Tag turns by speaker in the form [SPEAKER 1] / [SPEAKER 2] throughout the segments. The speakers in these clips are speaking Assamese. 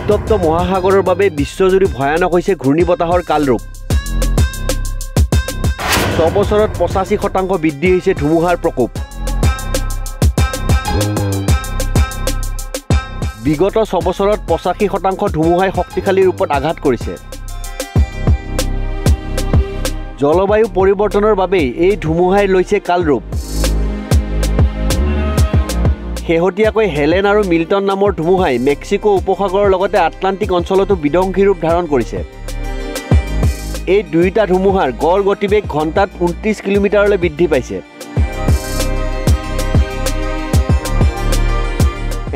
[SPEAKER 1] উত্তপ্ত মহাসাগৰৰ বাবে বিশ্বজুৰি ভয়ানক হৈছে ঘূৰ্ণীবতাহৰ কালৰূপ 6 বছৰত 85% বৃদ্ধি হৈছে ধুমুহাৰ প্ৰকোপ বিগত 6 বছৰত 85% ধুমুহাই শক্তিশালী ৰূপত আঘাত কৰিছে জলবায়ু পৰিৱৰ্তনৰ বাবে এই ধুমুহাই লৈছে কালৰূপ শেহতীয়াকৈ হেলেন আৰু মিল্টন নামৰ ধুমুহাই মেক্সিকো উপসাগৰৰ লগতে আটলান্টিক অঞ্চলতো বিধ্বংসী ৰূপ ধাৰণ কৰিছে এই দুইটা ধুমুহাৰ গড় গতিবেগ ঘণ্টাত 29 কিলোমিটাৰলৈ বৃদ্ধি পাইছে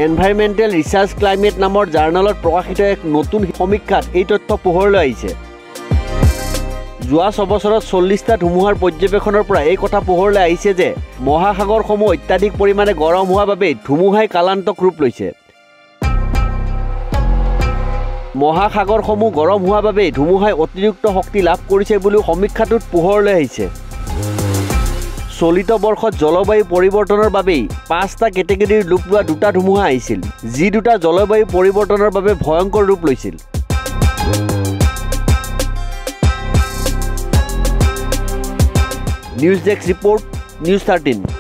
[SPEAKER 1] এনভাইৰনমেণ্টেল ৰিচাৰ্চ ক্লাইমেট নামৰ জাৰ্নেলত প্ৰকাশিত এক নতুন সমীক্ষাত এই তথ্য পোহৰলৈ আহিছে যোৱা 6 বছৰত 40টা ধুমুহাৰ পৰ্যবেক্ষণৰ পৰা এই কথা পোহৰলৈ আহিছে যে মহাসাগৰসমূহ অত্যাধিক পৰিমাণে গৰম হোৱাৰ বাবে ধুমুহাই কালান্তক ৰূপ লৈছে মহাসাগৰসমূহ গৰম হোৱাৰ বাবে ধুমুহাই অতিৰিক্ত শক্তি লাভ কৰিছে বুলি সমীক্ষাটোত পোহৰলৈ আহিছে চলিত বৰ্ষত জলবায়ু পৰিৱৰ্তনৰ বাবে 5টা কেটেগৰীৰ ৰূপ লোৱা দুটা ধুমুহা আহিছিল যি দুটা জলবায়ু পৰিৱৰ্তনৰ বাবে ভয়ংকৰ ৰূপ লৈছিল নিউজ ডেস্ক ৰিপোৰ্ট নিউজ 13